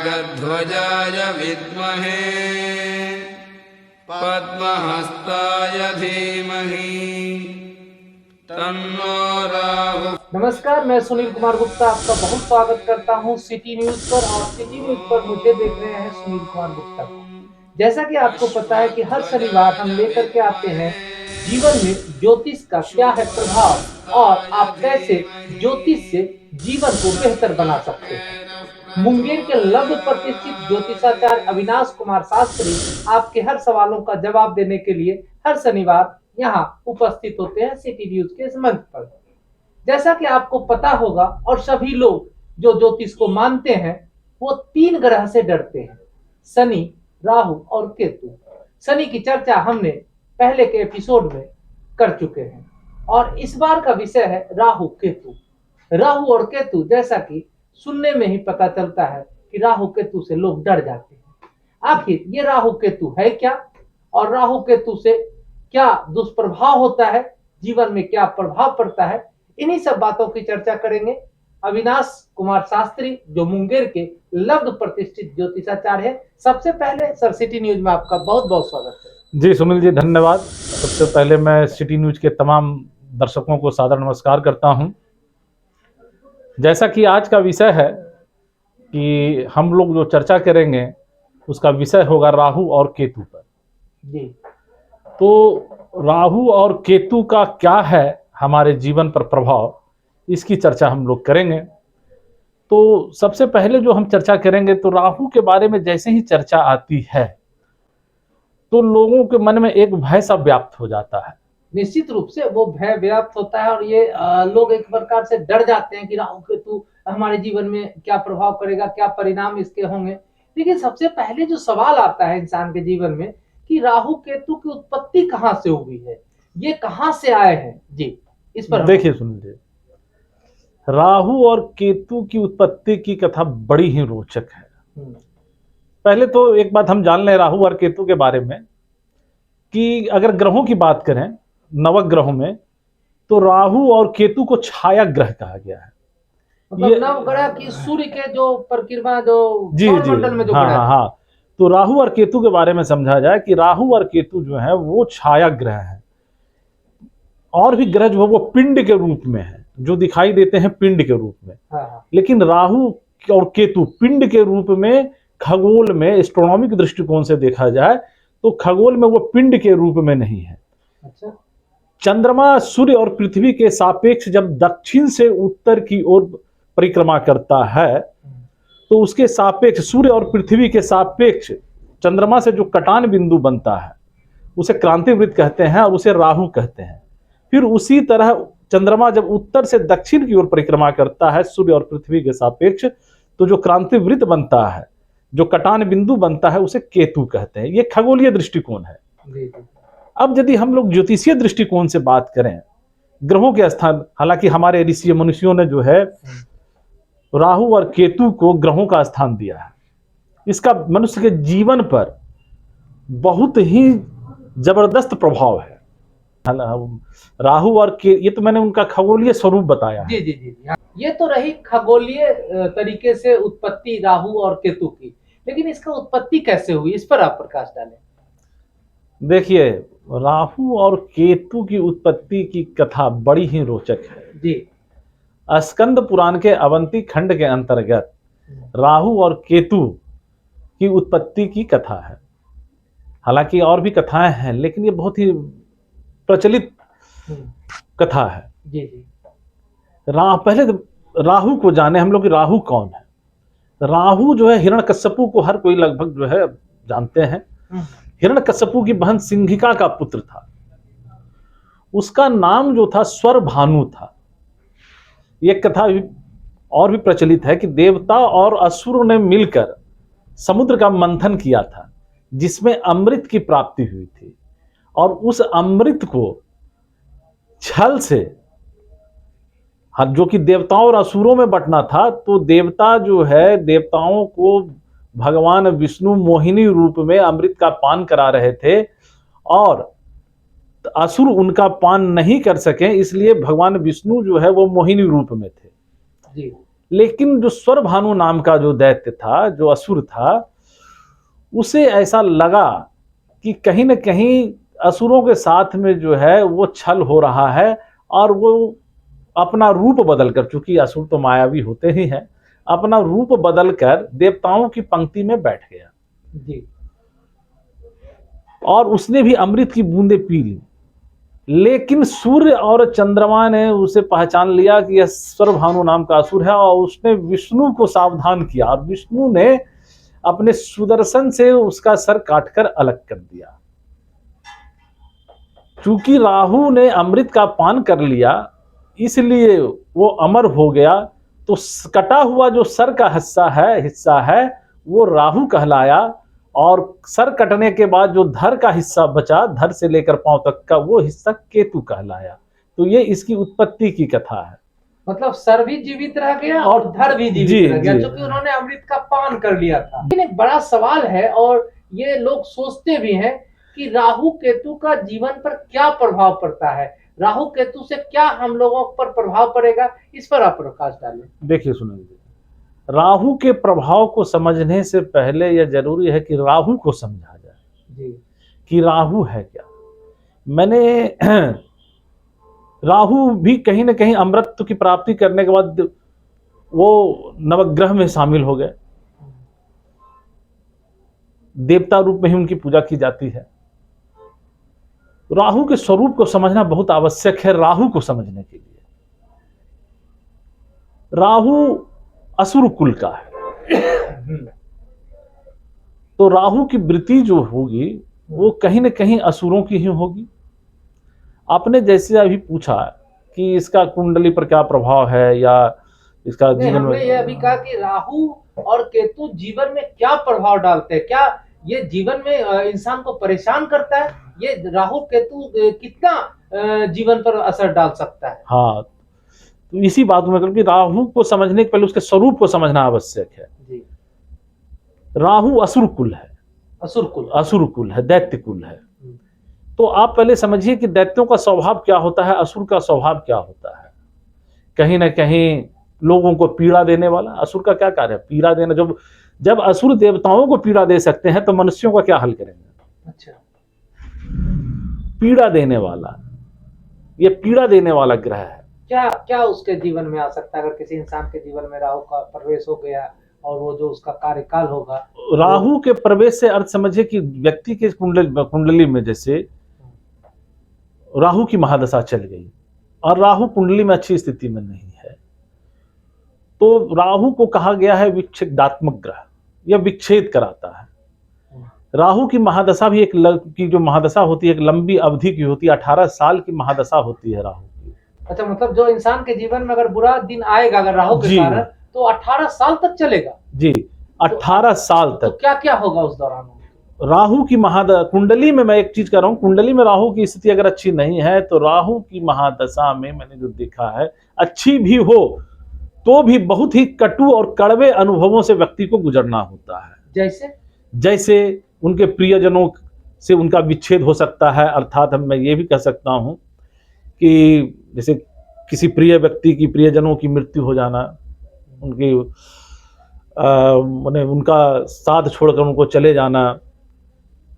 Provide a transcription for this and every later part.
गजध्वजाय विद्महे पद्महस्ताय धीमहि तन्नो राहु। नमस्कार, मैं सुनील कुमार गुप्ता आपका बहुत स्वागत करता हूं सिटी न्यूज पर। और सिटी न्यूज पर मुझे देख रहे हैं सुनील कुमार गुप्ता को। जैसा कि आपको पता है कि हर शनिवार हम लेकर के आते हैं जीवन में ज्योतिष का क्या है प्रभाव और आप कैसे ज्योतिष से जीवन को बेहतर बना सकते हैं। मुंगेर के लब्ध प्रतिष्ठित ज्योतिषाचार्य अविनाश कुमार शास्त्री आपके हर सवालों का जवाब देने के लिए हर शनिवार यहाँ उपस्थित होते हैं सिटी न्यूज के इस मंच पर। जैसा कि आपको पता होगा और सभी लोग जो ज्योतिष को मानते हैं वो 3 ग्रह से डरते हैं, शनि, राहु और केतु। शनि की चर्चा हमने पहले के एपिसोड में कर चुके हैं और इस बार का विषय है राहु केतु। राहु और केतु, जैसा कि सुनने में ही पता चलता है कि राहु केतु से लोग डर जाते हैं। आखिर ये राहु केतु है क्या और राहु केतु से क्या दुष्प्रभाव होता है, जीवन में क्या प्रभाव पड़ता है, इन्हीं सब बातों की चर्चा करेंगे अविनाश कुमार शास्त्री जो मुंगेर के लब्ध प्रतिष्ठित ज्योतिषाचार्य है। सबसे पहले सर सिटी न्यूज में आपका बहुत बहुत स्वागत है। जी सुनील जी, धन्यवाद। सबसे पहले मैं सिटी न्यूज के तमाम दर्शकों को सादर नमस्कार करता हूं। जैसा कि आज का विषय है कि हम लोग जो चर्चा करेंगे उसका विषय होगा राहु और केतु पर। जी, तो राहु और केतु का क्या है हमारे जीवन पर प्रभाव, इसकी चर्चा हम लोग करेंगे। तो सबसे पहले जो हम चर्चा करेंगे तो राहु के बारे में जैसे ही चर्चा आती है तो लोगों के मन में एक भय सा व्याप्त हो जाता है। निश्चित रूप से वो भय व्याप्त होता है और ये लोग एक प्रकार से डर जाते हैं कि राहु केतु हमारे जीवन में क्या प्रभाव करेगा, क्या परिणाम इसके होंगे। लेकिन सबसे पहले जो सवाल आता है इंसान के जीवन में कि राहु केतु की उत्पत्ति कहाँ से हुई है, ये कहाँ से आए हैं। जी, इस पर देखिए सुनिए, राहु और केतु की उत्पत्ति की कथा बड़ी ही रोचक है। पहले तो एक बात हम जान लें राहु और केतु के बारे में कि अगर ग्रहों की बात करें नवग्रहों में तो राहु और केतु को छाया ग्रह कहा गया है। मतलब नवग्रह की सूर्य के जो परिक्रमा जो सौरमंडल में जो हाँ, तो राहु और केतु के बारे में समझा जाए कि राहु और केतु जो है वो छाया ग्रह है। और भी ग्रह जो है वो पिंड के रूप में है, जो दिखाई देते हैं पिंड के रूप में। लेकिन राहु और केतु पिंड के रूप में खगोल में एस्ट्रोनॉमिक दृष्टिकोण से देखा जाए तो खगोल में वो पिंड के रूप में नहीं है। अच्छा। चंद्रमा सूर्य और पृथ्वी के सापेक्ष जब दक्षिण से उत्तर की ओर परिक्रमा करता है तो उसके सापेक्ष सूर्य और पृथ्वी के सापेक्ष चंद्रमा से जो कटान बिंदु बनता है उसे क्रांति वृत्त कहते हैं और उसे राहु कहते हैं। फिर उसी तरह चंद्रमा जब उत्तर से दक्षिण की ओर परिक्रमा करता है सूर्य और पृथ्वी के सापेक्ष तो जो क्रांति वृत्त बनता है, जो कटान बिंदु बनता है, उसे केतु कहते हैं। ये खगोलीय दृष्टिकोण है। अब यदि हम लोग ज्योतिषीय दृष्टिकोण से बात करें ग्रहों के स्थान, हालांकि हमारे ऋषि मनुष्यों ने जो है राहु और केतु को ग्रहों का स्थान दिया है। इसका मनुष्य के जीवन पर बहुत ही जबरदस्त प्रभाव है। राहु और ये तो मैंने उनका खगोलीय स्वरूप बताया है। जी। ये तो रही खगोलीय तरीके से उत्पत्ति राहु और केतु की, लेकिन इसका उत्पत्ति कैसे हुई, इस पर आप प्रकाश डालें। देखिए, राहु और केतु की उत्पत्ति की कथा बड़ी ही रोचक है। जी। स्कंद पुराण के अवंती खंड के अंतर्गत राहु और केतु की उत्पत्ति की कथा है। हालांकि और भी कथाएं हैं लेकिन ये बहुत ही प्रचलित कथा है। जी। पहले राहु को जाने हम लोग कि राहु कौन है। राहु जो है हिरण्यकश्यपु को हर कोई लगभग जो है जानते हैं। हिरण्यकश्यपु की बहन सिंहिका का पुत्र था। उसका नाम जो था स्वरभानु था। एक कथा और भी प्रचलित है कि देवता और असुरों ने मिलकर समुद्र का मंथन किया था जिसमें अमृत की प्राप्ति हुई थी और उस अमृत को छल से जो कि देवताओं और असुरों में बंटना था, तो देवता जो है देवताओं को भगवान विष्णु मोहिनी रूप में अमृत का पान करा रहे थे और असुर उनका पान नहीं कर सके, इसलिए भगवान विष्णु जो है वो मोहिनी रूप में थे। जी। लेकिन जो स्वरभानु नाम का जो दैत्य था, जो असुर था, उसे ऐसा लगा कि कहीं न कहीं असुरों के साथ में जो है वो छल हो रहा है, और वो अपना रूप बदलकर, चूंकि असुर तो मायावी होते ही हैं, अपना रूप बदलकर देवताओं की पंक्ति में बैठ गया जी। और उसने भी अमृत की बूंदें पी ली। लेकिन सूर्य और चंद्रमा ने उसे पहचान लिया कि यह स्वरभानु नाम का असुर है, और उसने विष्णु को सावधान किया, और विष्णु ने अपने सुदर्शन से उसका सर काटकर अलग कर दिया। चूंकि राहु ने अमृत का पान कर लिया, इसलिए वो अमर हो गया। तो कटा हुआ जो सर का हिस्सा है वो राहु कहलाया, और सर कटने के बाद जो धड़ का हिस्सा बचा, धड़ से लेकर पांव तक का, वो हिस्सा केतु कहलाया। तो ये इसकी उत्पत्ति की कथा है। मतलब सर भी जीवित रह गया और धड़ भी जीवित रह गया, क्योंकि उन्होंने अमृत का पान कर लिया था। लेकिन एक बड़ा सवाल है, और ये लोग सोचते भी हैं कि राहु केतु का जीवन पर क्या प्रभाव पड़ता है, राहु केतु से क्या हम लोगों पर प्रभाव पड़ेगा, इस पर आप प्रकाश डालें। देखिए सुनिए, राहु के प्रभाव को समझने से पहले यह जरूरी है कि राहु को समझा जाए जी। कि राहु है क्या। मैंने राहु भी कहीं ना कहीं अमृत की प्राप्ति करने के बाद वो नवग्रह में शामिल हो गए, देवता रूप में ही उनकी पूजा की जाती है। राहु के स्वरूप को समझना बहुत आवश्यक है राहु को समझने के लिए। राहु असुर कुल का है, तो राहु की वृत्ति जो होगी वो कहीं ना कहीं असुरों की ही होगी। आपने जैसे अभी पूछा कि इसका कुंडली पर क्या प्रभाव है, या इसका जीवन में, ये अभी कहा कि राहु और केतु जीवन में क्या प्रभाव डालते हैं, क्या ये जीवन में इंसान को परेशान करता है, ये राहु केतु कितना जीवन पर असर डाल सकता है। हाँ, तो इसी बात में कि राहु को समझने के पहले उसके स्वरूप को समझना आवश्यक है। जी। राहु असुर कुल है, असुर कुल है, दैत्य कुल है। तो आप पहले समझिए कि दैत्यों का स्वभाव क्या होता है, असुर का स्वभाव क्या होता है। कहीं ना कहीं लोगों को पीड़ा देने वाला। असुर का क्या कार्य है? पीड़ा देना। जब असुर देवताओं को पीड़ा दे सकते हैं तो मनुष्यों का क्या हल करेंगे? अच्छा। पीड़ा देने वाला, ये पीड़ा देने वाला ग्रह है। क्या क्या उसके जीवन में आ सकता है अगर किसी इंसान के जीवन में राहु का प्रवेश हो गया, और वो जो उसका कार्यकाल होगा? राहु के प्रवेश से अर्थ समझिए कि व्यक्ति के कुंडली में जैसे राहु की महादशा चल गई और राहु कुंडली में अच्छी स्थिति में नहीं है, तो राहु को कहा गया है विच्छेदात्मक ग्रह, यह विच्छेद कराता है। राहु की महादशा भी की जो महादशा होती है एक लंबी अवधि की होती है, 18 साल की महादशा होती है राहु की। अच्छा, मतलब जो इंसान के जीवन में अगर बुरा दिन आएगा अगर राहु के कारण, तो 18 साल तक चलेगा। जी, 18 साल तक। तो क्या क्या होगा उस दौरान? राहु की कुंडली में मैं एक चीज कर रहा हूं, कुंडली में राहु की स्थिति अगर अच्छी नहीं है तो राहु की महादशा में मैंने जो देखा है, अच्छी भी हो तो भी बहुत ही कटु और कड़वे अनुभवों से व्यक्ति को गुजरना होता है। जैसे उनके प्रियजनों से उनका विच्छेद हो सकता है, अर्थात मैं ये भी कह सकता हूं कि जैसे किसी प्रिय व्यक्ति की, प्रियजनों की मृत्यु हो जाना, उनकी उनका साथ छोड़कर उनको चले जाना,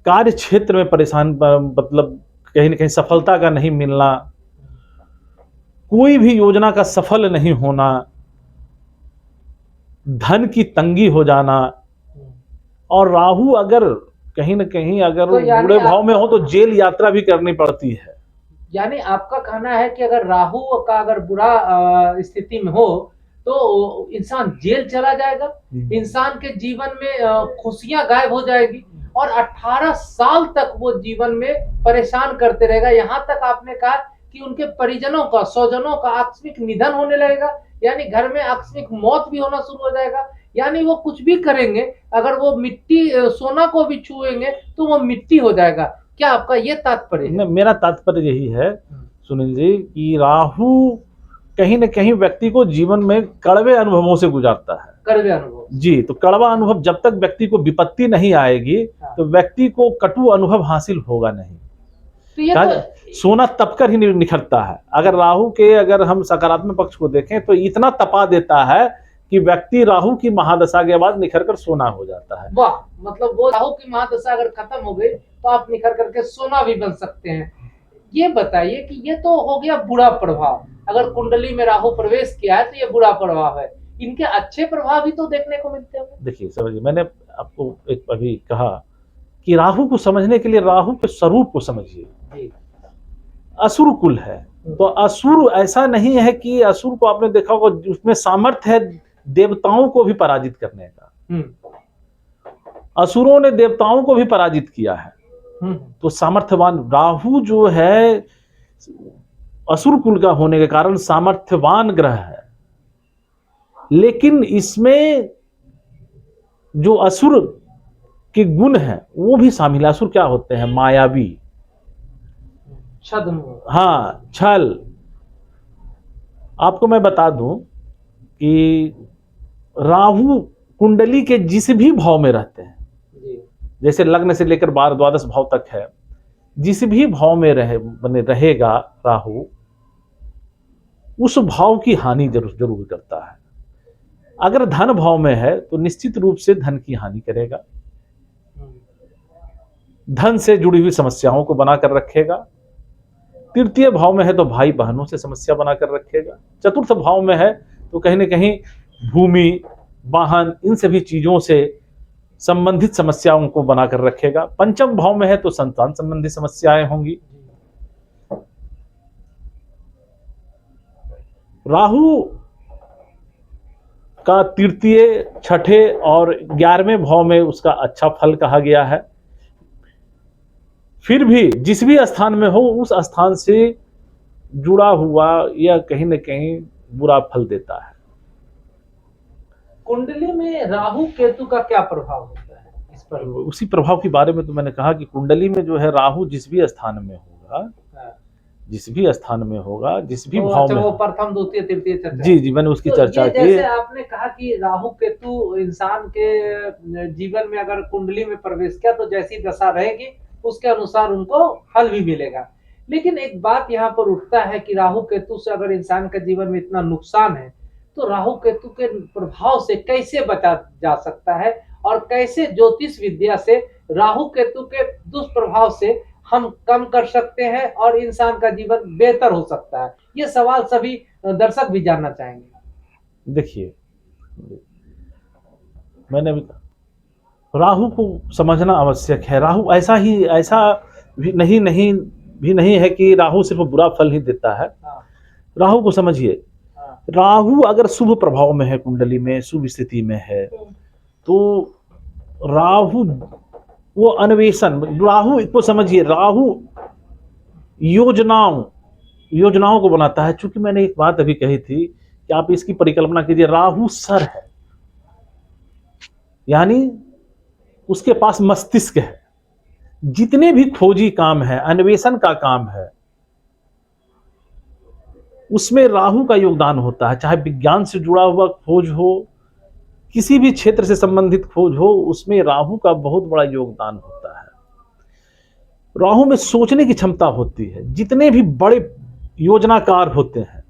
कार्य क्षेत्र में परेशान, मतलब कहीं ना कहीं सफलता का नहीं मिलना, कोई भी योजना का सफल नहीं होना, धन की तंगी हो जाना। और राहु अगर कहीं ना कहीं अगर तो बुरे भाव में हो तो जेल यात्रा भी करनी पड़ती है। यानी आपका कहना है कि अगर राहु का अगर बुरा स्थिति में हो तो इंसान जेल चला जाएगा, इंसान के जीवन में खुशियां गायब हो जाएगी, और 18 साल तक वो जीवन में परेशान करते रहेगा। यहाँ तक आपने कहा कि उनके परिजनों का, स्वजनों का आकस्मिक निधन होने लगेगा, यानी घर में आकस्मिक मौत भी होना शुरू हो जाएगा। यानी वो कुछ भी करेंगे, अगर वो मिट्टी, सोना को भी छुएंगे तो वो मिट्टी हो जाएगा। क्या आपका ये तात्पर्य है? मेरा तात्पर्य यही है सुनील जी कि राहु कहीं न कहीं व्यक्ति को जीवन में कड़वे अनुभवों से गुजारता है। कड़वे अनुभव जी, तो कड़वा अनुभव जब तक व्यक्ति को विपत्ति नहीं आएगी तो व्यक्ति को कटु अनुभव हासिल होगा नहीं। तो ये सोना तपकर ही निखरता है। अगर राहु के अगर हम सकारात्मक पक्ष को देखें तो इतना तपा देता है कि व्यक्ति राहु की महादशा के बाद निखर कर सोना हो जाता है। वाह, मतलब वो राहु की महादशा अगर खत्म हो गई तो आप निखर करके सोना भी बन सकते हैं। ये बताइए कि ये तो हो गया बुरा प्रभाव, अगर कुंडली में राहु प्रवेश किया है तो ये बुरा प्रभाव है। इनके अच्छे प्रभाव भी तो देखने को मिलते हैं। देखिए समझिए, मैंने आपको एक अभी कहा कि राहु को समझने के लिए राहु के स्वरूप को समझिए। जी। असुर कुल है, तो असुर ऐसा नहीं है कि असुर को आपने देखा होगा उसमें सामर्थ्य है देवताओं को भी पराजित करने का। असुरों ने देवताओं को भी पराजित किया है। तो सामर्थ्यवान राहु जो है असुर कुल का होने के कारण सामर्थ्यवान ग्रह है, लेकिन इसमें जो असुर के गुण हैं वो भी शामिल है। असुर क्या होते हैं? मायावी, हाँ, छल। आपको मैं बता दूं कि राहु कुंडली के जिस भी भाव में रहते हैं, जैसे लग्न से लेकर 12 द्वादश भाव तक है, जिस भी भाव में रहेगा राहु, उस भाव की हानि जरूर करता है। अगर धन भाव में है तो निश्चित रूप से धन की हानि करेगा, धन से जुड़ी हुई समस्याओं को बनाकर रखेगा। तृतीय भाव में है तो भाई बहनों से समस्या बनाकर रखेगा। चतुर्थ भाव में है तो कहीं ना कहीं भूमि, वाहन, इन सभी चीजों से संबंधित समस्याओं को बनाकर रखेगा। पंचम भाव में है तो संतान संबंधी समस्याएं होंगी। राहु का तृतीय, छठे और 11वें भाव में उसका अच्छा फल कहा गया है। फिर भी जिस भी स्थान में हो उस स्थान से जुड़ा हुआ या कहीं न कहीं बुरा फल देता है। कुंडली में राहु केतु का क्या प्रभाव होता है इस पर? उसी प्रभाव के बारे में तो मैंने कहा कि कुंडली में जो है राहु जिस भी स्थान में होगा, जिस भी स्थान में होगा, जिस भी भाव में, वो प्रथम, द्वितीय, तृतीय चर्चा। जी, मैंने उसकी चर्चा की। जैसे आपने कहा कि राहु केतु इंसान के जीवन में अगर कुंडली में प्रवेश किया तो जैसी दशा रहेगी उसके अनुसार उनको फल भी मिलेगा। लेकिन एक बात यहाँ पर उठता है कि राहु केतु से अगर इंसान के जीवन में इतना नुकसान है तो राहु केतु के प्रभाव से कैसे बचा जा सकता है, और कैसे ज्योतिष विद्या से राहु केतु के दुष्प्रभाव से हम कम कर सकते हैं और इंसान का जीवन बेहतर हो सकता है? ये सवाल सभी दर्शक भी जानना चाहेंगे। देखिए, मैंने भी राहु को समझना आवश्यक है। राहु ऐसा भी नहीं है कि राहु सिर्फ बुरा फल ही देता है। राहु को समझिए, राहु अगर शुभ प्रभाव में है, कुंडली में शुभ स्थिति में है, तो राहु वो अन्वेषण, राहु को समझिए, राहु योजनाओं को बनाता है। चूंकि मैंने एक बात अभी कही थी कि आप इसकी परिकल्पना कीजिए, राहु सर है, यानी उसके पास मस्तिष्क है। जितने भी खोजी काम है, अन्वेषण का काम है, उसमें राहु का योगदान होता है। चाहे विज्ञान से जुड़ा हुआ खोज हो, किसी भी क्षेत्र से संबंधित खोज हो, उसमें राहु का बहुत बड़ा योगदान होता है। राहु में सोचने की क्षमता होती है। जितने भी बड़े योजनाकार होते हैं,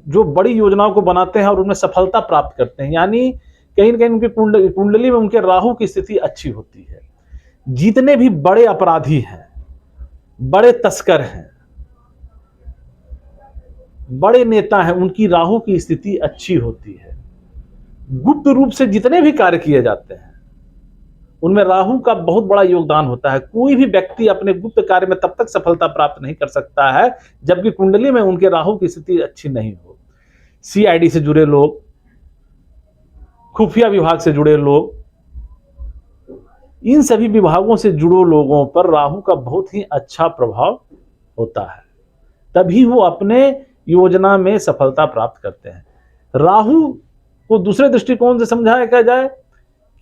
जो बड़ी योजनाओं को बनाते हैं और उनमें सफलता प्राप्त करते हैं, यानी कहीं न कहीं उनके कुंडली में उनके राहु की स्थिति अच्छी होती है। जितने भी बड़े अपराधी हैं, बड़े तस्कर हैं, बड़े नेता हैं, उनकी राहु की स्थिति अच्छी होती है। गुप्त रूप से जितने भी कार्य किए जाते हैं उनमें राहु का बहुत बड़ा योगदान होता है। कोई भी व्यक्ति अपने गुप्त कार्य में तब तक सफलता प्राप्त नहीं कर सकता है जबकि कुंडली में उनके राहु की स्थिति अच्छी नहीं हो। सीआईडी से जुड़े लोग, खुफिया विभाग से जुड़े लोग, इन सभी विभागों से जुड़े लोगों पर राहु का बहुत ही अच्छा प्रभाव होता है, तभी वो अपने योजना में सफलता प्राप्त करते हैं। राहु को दूसरे दृष्टिकोण से समझाया जाए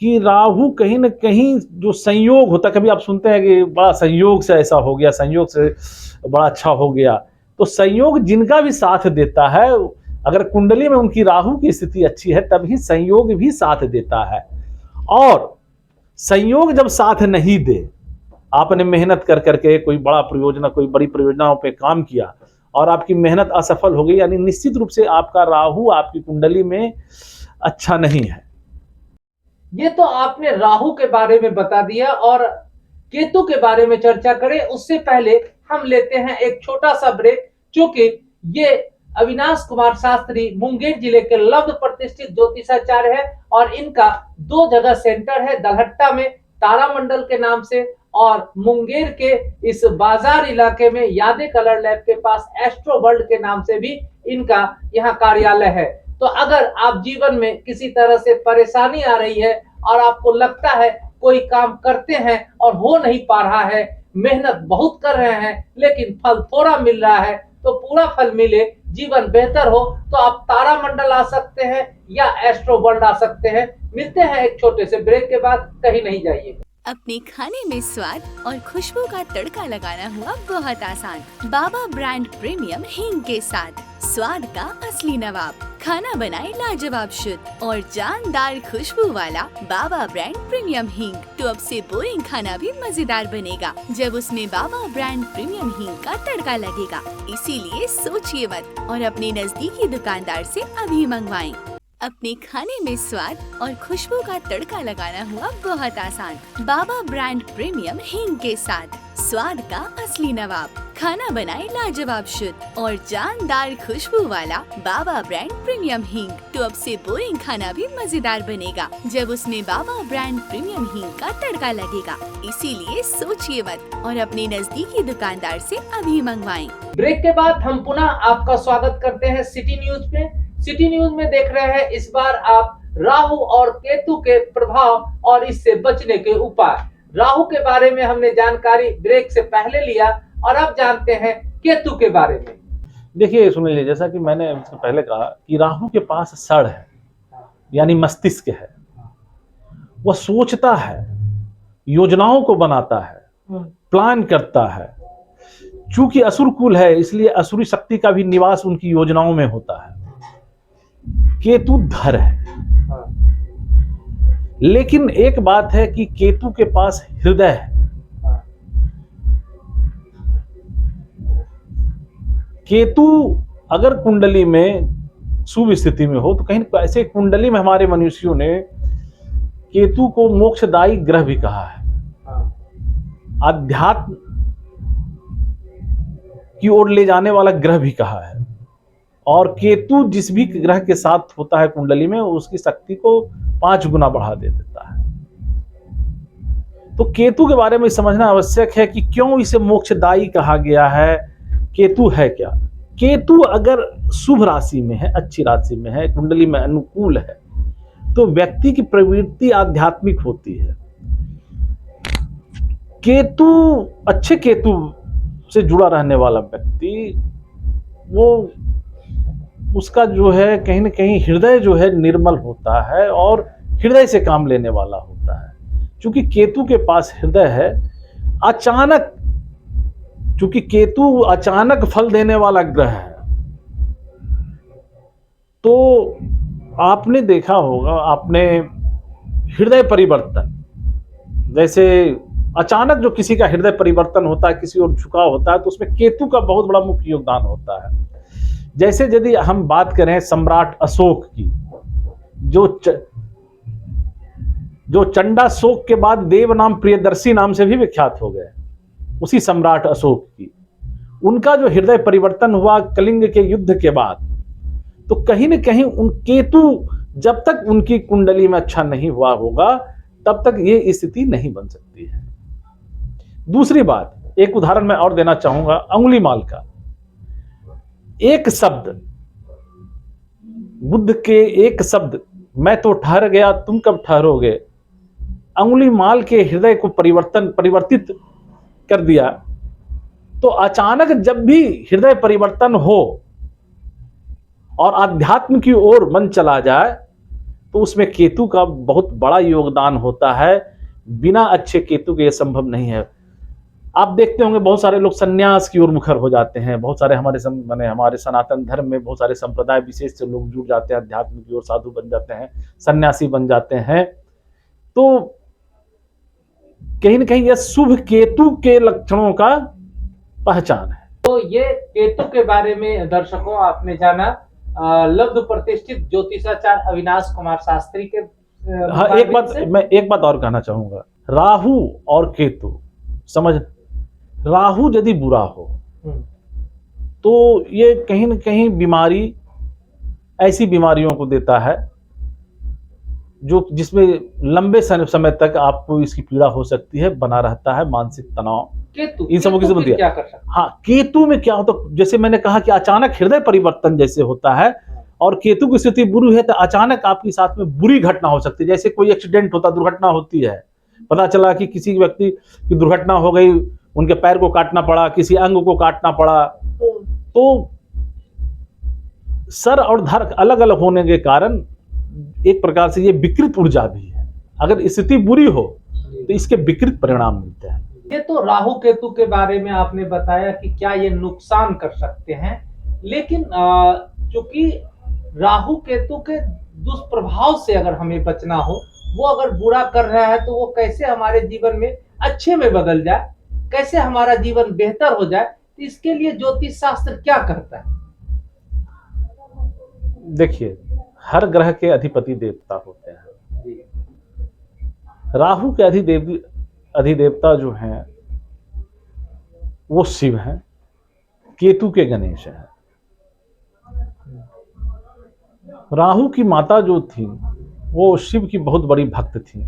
कि राहु कहीं न कहीं जो संयोग होता है, कभी आप सुनते हैं कि बड़ा संयोग से ऐसा हो गया, संयोग से बड़ा अच्छा हो गया, तो संयोग जिनका भी साथ देता है, अगर कुंडली में उनकी राहु की स्थिति अच्छी है तभी संयोग भी साथ देता है। और संयोग जब साथ नहीं दे, आपने मेहनत कर करके कोई बड़ी परियोजनाओं पे काम किया और आपकी मेहनत असफल हो गई, यानी निश्चित रूप से आपका राहु आपकी कुंडली में अच्छा नहीं है। ये तो आपने राहु के बारे में बता दिया, और केतु के बारे में चर्चा करें उससे पहले हम लेते हैं एक छोटा सा ब्रेक, क्योंकि ये अविनाश कुमार शास्त्री मुंगेर जिले के लब्ध प्रतिष्ठित ज्योतिषाचार्य है, और इनका 2 जगह सेंटर है, दलहट्टा में तारामंडल के नाम से, और मुंगेर के इस बाजार इलाके में यादे कलर लैब के पास एस्ट्रो वर्ल्ड के नाम से भी इनका यहाँ कार्यालय है। तो अगर आप जीवन में किसी तरह से परेशानी आ रही है और आपको लगता है कोई काम करते हैं और हो नहीं पा रहा है, मेहनत बहुत कर रहे हैं लेकिन फल थोड़ा मिल रहा है, तो पूरा फल मिले, जीवन बेहतर हो, तो आप तारामंडल आ सकते हैं या एस्ट्रो वर्ल्ड आ सकते हैं। मिलते हैं एक छोटे से ब्रेक के बाद, कहीं नहीं जाइए। अपने खाने में स्वाद और खुशबू का तड़का लगाना हुआ बहुत आसान। बाबा ब्रांड प्रीमियम हींग के साथ स्वाद का असली नवाब। खाना बनाए लाजवाब शुद्ध और जानदार खुशबू वाला बाबा ब्रांड प्रीमियम हींग, तो अब से बोरिंग खाना भी मजेदार बनेगा जब उसमें बाबा ब्रांड प्रीमियम हींग का तड़का लगेगा। इसीलिए सोचिए मत और अपने नजदीकी दुकानदार से अभी मंगवाएं। अपने खाने में स्वाद और खुशबू का तड़का लगाना हुआ बहुत आसान। बाबा ब्रांड प्रीमियम हींग के साथ स्वाद का असली नवाब। खाना बनाए लाजवाब शुद्ध और जानदार खुशबू वाला बाबा ब्रांड प्रीमियम हींग, तो अब से बोरिंग खाना भी मजेदार बनेगा जब उसमें बाबा ब्रांड प्रीमियम हींग का तड़का लगेगा। इसीलिए सोचिए मत और अपने नजदीकी दुकानदार से अभी मंगवाएं। ब्रेक के बाद हम पुनः आपका स्वागत करते हैं सिटी न्यूज में। सिटी न्यूज में देख रहे हैं इस बार आप राहु और केतु के प्रभाव और इससे बचने के उपाय। राहु के बारे में हमने जानकारी ब्रेक से पहले लिया, और अब जानते हैं केतु के बारे में। देखिए सुनिए, जैसा कि मैंने पहले कहा कि राहु के पास सड़ है, यानी मस्तिष्क है। वह सोचता है, योजनाओं को बनाता है, प्लान करता है। चूंकि असुर कुल है, इसलिए असुरी शक्ति का भी निवास उनकी योजनाओं में होता है। केतु धर है, लेकिन एक बात है कि केतु के पास हृदय है। केतु अगर कुंडली में शुभ स्थिति में हो, तो कहीं ऐसे कुंडली में हमारे मनुष्यों ने केतु को मोक्षदायी ग्रह भी कहा है, अध्यात्म की ओर ले जाने वाला ग्रह भी कहा है। और केतु जिस भी ग्रह के साथ होता है कुंडली में, उसकी शक्ति को 5 गुना बढ़ा दे देता है। तो केतु के बारे में समझना आवश्यक है कि क्यों इसे मोक्षदायी कहा गया है। केतु है क्या? केतु अगर शुभ राशि में है, अच्छी राशि में है, कुंडली में अनुकूल है, तो व्यक्ति की प्रवृत्ति आध्यात्मिक होती है। केतु, अच्छे केतु से जुड़ा रहने वाला व्यक्ति, वो उसका जो है कहीं ना कहीं हृदय जो है निर्मल होता है और हृदय से काम लेने वाला होता है। क्योंकि केतु के पास हृदय है, अचानक, क्योंकि केतु अचानक फल देने वाला ग्रह है, तो आपने देखा होगा, आपने हृदय परिवर्तन, जैसे अचानक जो किसी का हृदय परिवर्तन होता है, किसी और झुकाव होता है, तो उसमें केतु का बहुत बड़ा मुख्य योगदान होता है। जैसे यदि हम बात करें सम्राट अशोक की, जो चंडाशोक के बाद देव नाम प्रियदर्शी नाम से भी विख्यात हो गए, उसी सम्राट अशोक की, उनका जो हृदय परिवर्तन हुआ कलिंग के युद्ध के बाद, तो कहीं न कहीं उन केतु जब तक उनकी कुंडली में अच्छा नहीं हुआ होगा, तब तक ये स्थिति नहीं बन सकती है। दूसरी बात, एक उदाहरण मैं और देना चाहूंगा अंगुलीमाल का। एक शब्द, बुद्ध के एक शब्द, मैं तो ठहर गया तुम कब ठहरोगे, अंगुलीमाल के हृदय को परिवर्तित कर दिया। तो अचानक जब भी हृदय परिवर्तन हो और आध्यात्म की ओर मन चला जाए, तो उसमें केतु का बहुत बड़ा योगदान होता है। बिना अच्छे केतु के यह संभव नहीं है। आप देखते होंगे बहुत सारे लोग सन्यास की ओर मुखर हो जाते हैं। बहुत सारे हमारे सनातन धर्म में बहुत सारे संप्रदाय विशेष से लोग जुड़ जाते हैं, अध्यात्म की ओर साधु बन जाते हैं, सन्यासी बन जाते हैं। तो कहीं ना कहीं यह शुभ केतु के लक्षणों का पहचान है। तो ये केतु के बारे में दर्शकों आपने जाना। लब्ध प्रतिष्ठित ज्योतिषाचार्य अविनाश कुमार शास्त्री के हाँ, एक बात और कहना चाहूंगा। राहु और केतु, समझ, राहु यदि बुरा हो तो ये कहीं न कहीं बीमारी, ऐसी बीमारियों को देता है जो जिसमें लंबे समय तक आपको इसकी पीड़ा हो सकती है, बना रहता है मानसिक तनाव। केतु इन सबों की केतु जरूरत क्या कर सकता है? हाँ, केतु में क्या होता है, जैसे मैंने कहा कि अचानक हृदय परिवर्तन जैसे होता है, और केतु की स्थिति बुरी है तो अचानक आपके साथ में बुरी घटना हो सकती है। जैसे कोई एक्सीडेंट होता, दुर्घटना होती है, पता चला कि किसी व्यक्ति की दुर्घटना हो गई, उनके पैर को काटना पड़ा, किसी अंग को काटना पड़ा, तो सर और धड़ अलग अलग होने के कारण एक प्रकार से ये विकृत ऊर्जा भी है। अगर स्थिति बुरी हो तो इसके विकृत परिणाम मिलते हैं। ये तो राहु केतु के बारे में आपने बताया कि क्या ये नुकसान कर सकते हैं, लेकिन चूंकि राहु केतु के दुष्प्रभाव से अगर हमें बचना हो, वो अगर बुरा कर रहा है तो वो कैसे हमारे जीवन में अच्छे में बदल जाए, कैसे हमारा जीवन बेहतर हो जाए, तो इसके लिए ज्योतिष शास्त्र क्या करता है? देखिए, हर ग्रह के अधिपति देवता होते हैं। राहु के अधिदेवता जो हैं वो शिव हैं, केतु के गणेश हैं। राहु की माता जो थी वो शिव की बहुत बड़ी भक्त थी।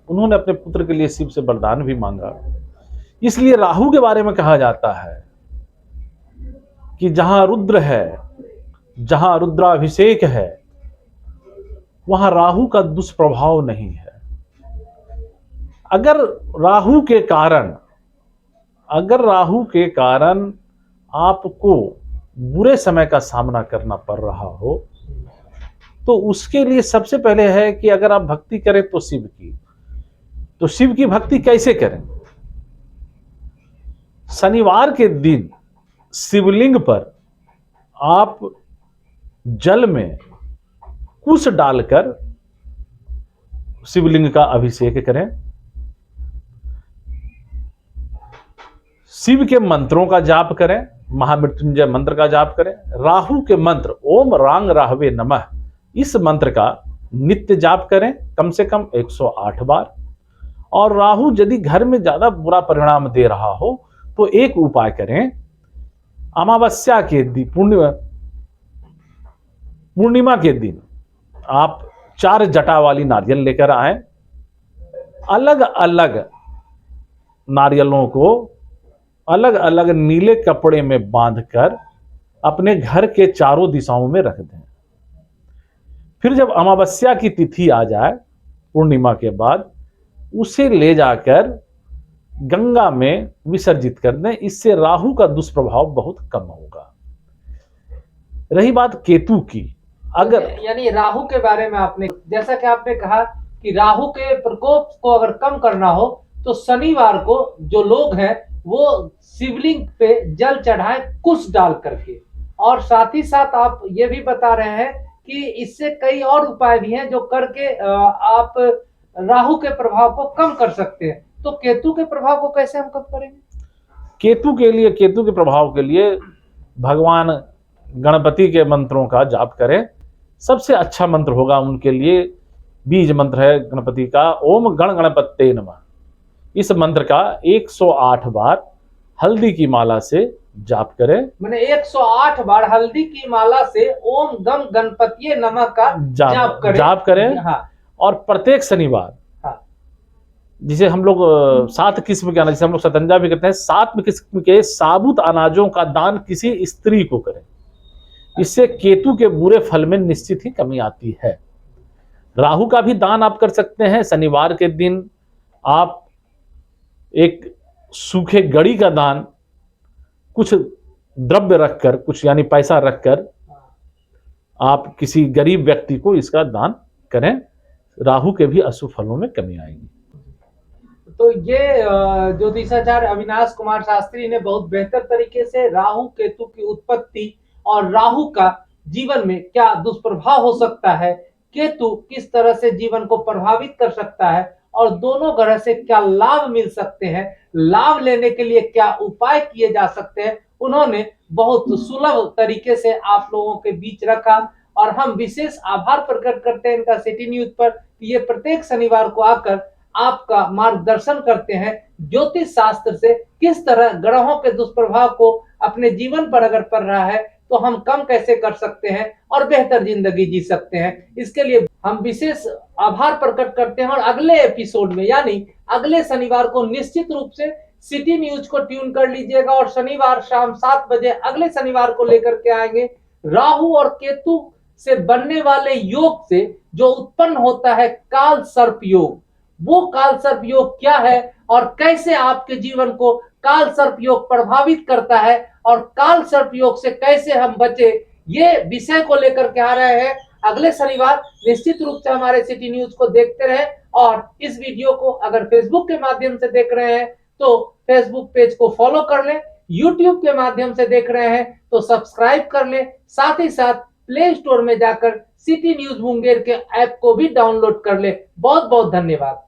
उन्होंने अपने पुत्र के लिए शिव से वरदान भी मांगा। इसलिए राहु के बारे में कहा जाता है कि जहां रुद्र है, जहां रुद्राभिषेक है, वहां राहु का दुष्प्रभाव नहीं है। अगर राहु के कारण आपको बुरे समय का सामना करना पड़ रहा हो, तो उसके लिए सबसे पहले है कि अगर आप भक्ति करें तो शिव की भक्ति कैसे करें? शनिवार के दिन शिवलिंग पर आप जल में कुश डालकर शिवलिंग का अभिषेक करें। शिव के मंत्रों का जाप करें, महामृत्युंजय मंत्र का जाप करें। राहु के मंत्र ओम रांग राहवे नमः, इस मंत्र का नित्य जाप करें कम से कम 108 बार। और राहु यदि घर में ज्यादा बुरा परिणाम दे रहा हो तो एक उपाय करें, अमावस्या के दिन, पूर्णिमा के दिन आप 4 जटा वाली नारियल लेकर आए। अलग अलग नारियलों को अलग अलग नीले कपड़े में बांधकर अपने घर के चारों दिशाओं में रख दें। फिर जब अमावस्या की तिथि आ जाए, पूर्णिमा के बाद, उसे ले जाकर गंगा में विसर्जित कर दें। इससे राहु का दुष्प्रभाव बहुत कम होगा। रही बात केतु की, अगर यानी राहु के बारे में आपने, जैसा कि आपने कहा कि राहु के प्रकोप को अगर कम करना हो तो शनिवार को जो लोग हैं वो शिवलिंग पे जल चढ़ाएं कुश डाल करके। और साथ ही साथ आप ये भी बता रहे हैं कि इससे कई और उपाय भी हैं जो करके आप राहु के प्रभाव को कम कर सकते हैं। तो केतु के प्रभाव को कैसे हम कम करेंगे? केतु के प्रभाव के लिए भगवान गणपति के मंत्रों का जाप करें। सबसे अच्छा मंत्र होगा उनके लिए, बीज मंत्र है गणपति का, ओम गण गणपते नमः। इस मंत्र का 108 बार हल्दी की माला से जाप करें। मैंने 108 बार हल्दी की माला से ओम गम गणपतिये नमः का जाप करें। हाँ। और प्रत्येक शनिवार, हाँ, जिसे हम लोग 7 किस्म के अनाज, जिसे हम लोग सतंजा भी कहते हैं, 7 किस्म के साबुत अनाजों का दान किसी स्त्री को करें। इससे केतु के बुरे फल में निश्चित ही कमी आती है। राहु का भी दान आप कर सकते हैं। शनिवार के दिन आप एक सूखे गड़ी का दान, कुछ द्रव्य रखकर, कुछ यानी पैसा रखकर आप किसी गरीब व्यक्ति को इसका दान करें। राहु के भी अशुभ फलों में कमी आएगी। तो ये ज्योतिषाचार्य अविनाश कुमार शास्त्री ने बहुत बेहतर तरीके से राहु केतु की उत्पत्ति और राहु का जीवन में क्या दुष्प्रभाव हो सकता है, केतु किस तरह से जीवन को प्रभावित कर सकता है, और दोनों ग्रह से क्या लाभ मिल सकते हैं, लाभ लेने के लिए क्या उपाय किए जा सकते हैं, उन्होंने बहुत सुलभ तरीके से आप लोगों के बीच रखा और हम विशेष आभार प्रकट करते हैं इनका सिटी न्यूज पर। ये प्रत्येक शनिवार को आकर आपका मार्गदर्शन करते हैं ज्योतिष शास्त्र से किस तरह ग्रहों के दुष्प्रभाव को अपने जीवन पर अगर पड़ रहा है तो हम कम कैसे कर सकते हैं और बेहतर जिंदगी जी सकते हैं। इसके लिए हम विशेष आभार प्रकट करते हैं और अगले एपिसोड में यानी अगले शनिवार को निश्चित रूप से सिटी न्यूज को ट्यून कर लीजिएगा और शनिवार शाम 7 बजे अगले शनिवार को लेकर के आएंगे राहु और केतु से बनने वाले योग से जो उत्पन्न होता है काल सर्प योग। वो काल सर्प योग क्या है और कैसे आपके जीवन को काल सर्प योग प्रभावित करता है और काल सर्प योग से कैसे हम बचे, ये विषय को लेकर के आ रहे हैं अगले शनिवार। निश्चित रूप से हमारे सिटी न्यूज को देखते रहे और इस वीडियो को अगर फेसबुक के माध्यम से देख रहे हैं तो फेसबुक पेज को फॉलो कर लें, यूट्यूब के माध्यम से देख रहे हैं तो सब्सक्राइब कर लें, साथ ही साथ प्ले स्टोर में जाकर सिटी न्यूज मुंगेर के ऐप को भी डाउनलोड कर ले। बहुत बहुत धन्यवाद।